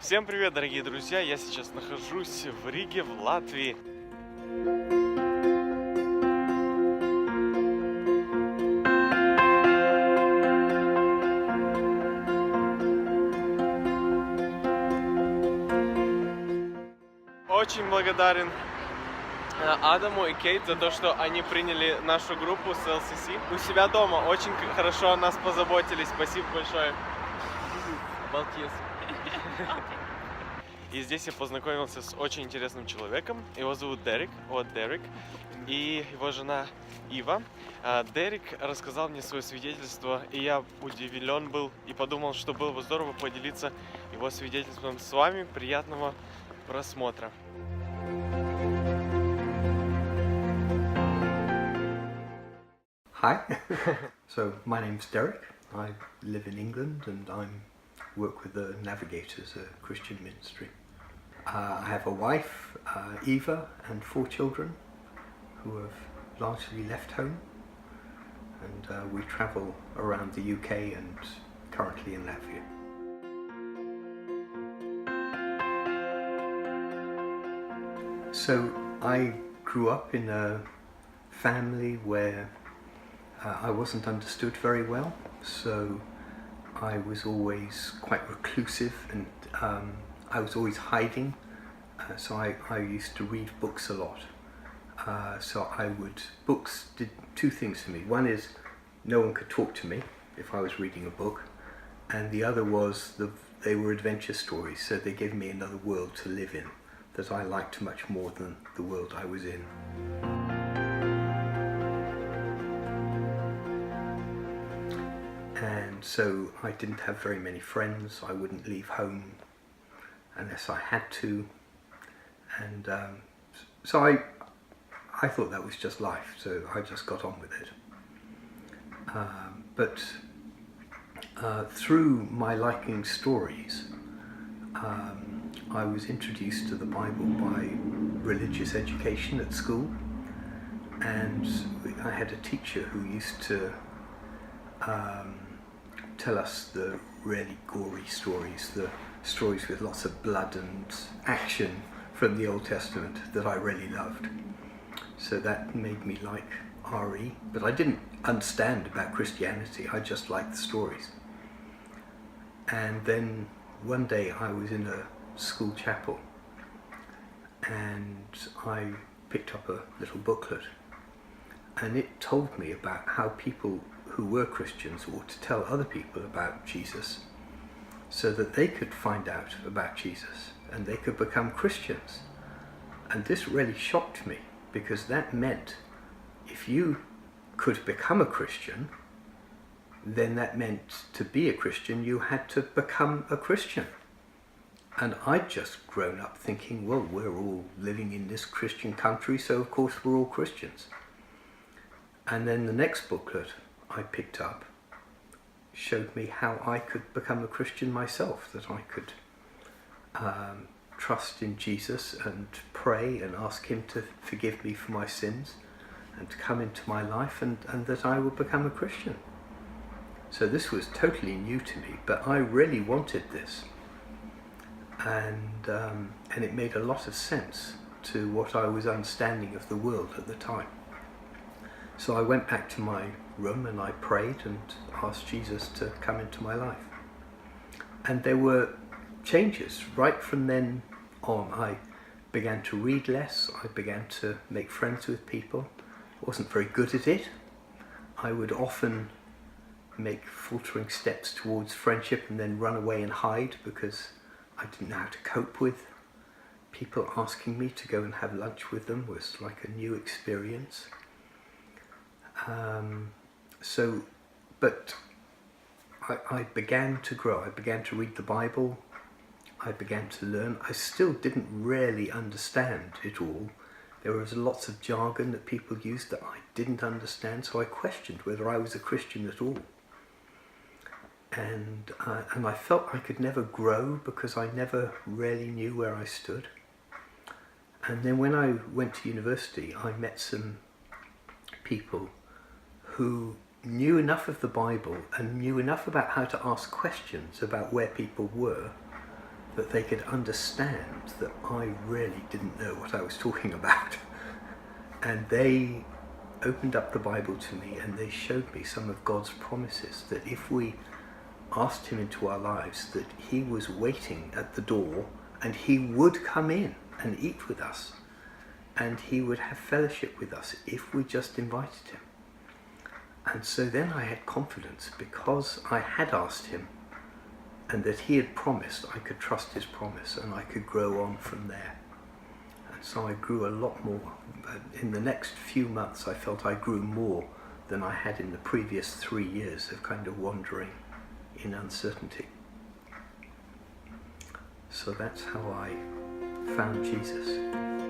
Всем привет, дорогие друзья! Я сейчас нахожусь в Риге, в Латвии. Очень благодарен Адаму и Кейт за то, что они приняли нашу группу с ЛСС у себя дома. Очень хорошо о нас позаботились. Спасибо большое. Болтец. И здесь я познакомился с очень интересным человеком. Его зовут Дерек, Дерек, и его жена Ива. Дерек рассказал мне свое свидетельство, и я удивлен был и подумал, что было бы здорово поделиться его свидетельством с вами. Приятного просмотра. Hi, so my name's Derek. I live in England and I work with the Navigators, a Christian ministry. I have a wife, Eva, and 4 children who have largely left home, and we travel around the UK and currently in Latvia. So I grew up in a family where I wasn't understood very well, so I was always quite reclusive and I was always hiding, so I used to read books a lot. Books did 2 things for me. One is no one could talk to me if I was reading a book, and the other was they were adventure stories, so they gave me another world to live in that I liked much more than the world I was in. And so I didn't have very many friends. I wouldn't leave home unless I had to, and so I thought that was just life, so I just got on with it. But through my liking stories, I was introduced to the Bible by religious education at school, and I had a teacher who used to tell us the really gory stories, the stories with lots of blood and action from the Old Testament that I really loved. So that made me like RE, but I didn't understand about Christianity, I just liked the stories. And then one day I was in a school chapel and I picked up a little booklet, and it told me about how people who were Christians ought to tell other people about Jesus so that they could find out about Jesus and they could become Christians. And this really shocked me, because that meant if you could become a Christian, then that meant to be a Christian you had to become a Christian. And I'd just grown up thinking, well, we're all living in this Christian country, so of course we're all Christians. And then the next booklet I picked up showed me how I could become a Christian myself, that I could trust in Jesus and pray and ask him to forgive me for my sins and to come into my life, and that I would become a Christian. So this was totally new to me, but I really wanted this, and it made a lot of sense to what I was understanding of the world at the time. So I went back to my room and I prayed and asked Jesus to come into my life. And there were changes right from then on. I began to read less, I began to make friends with people. I wasn't very good at it. I would often make faltering steps towards friendship and then run away and hide because I didn't know how to cope with people asking me to go and have lunch with them. Was like a new experience. But I began to grow. I began to read the Bible. I began to learn. I still didn't really understand it all. There was lots of jargon that people used that I didn't understand, so I questioned whether I was a Christian at all. And I felt I could never grow because I never really knew where I stood. And then when I went to university, I met some people who knew enough of the Bible and knew enough about how to ask questions about where people were that they could understand that I really didn't know what I was talking about. And they opened up the Bible to me and they showed me some of God's promises, that if we asked him into our lives, that he was waiting at the door and he would come in and eat with us, and he would have fellowship with us if we just invited him. And so then I had confidence, because I had asked him and that he had promised, I could trust his promise and I could grow on from there. And so I grew a lot more. In the next few months I felt I grew more than I had in the previous 3 years of kind of wandering in uncertainty. So that's how I found Jesus.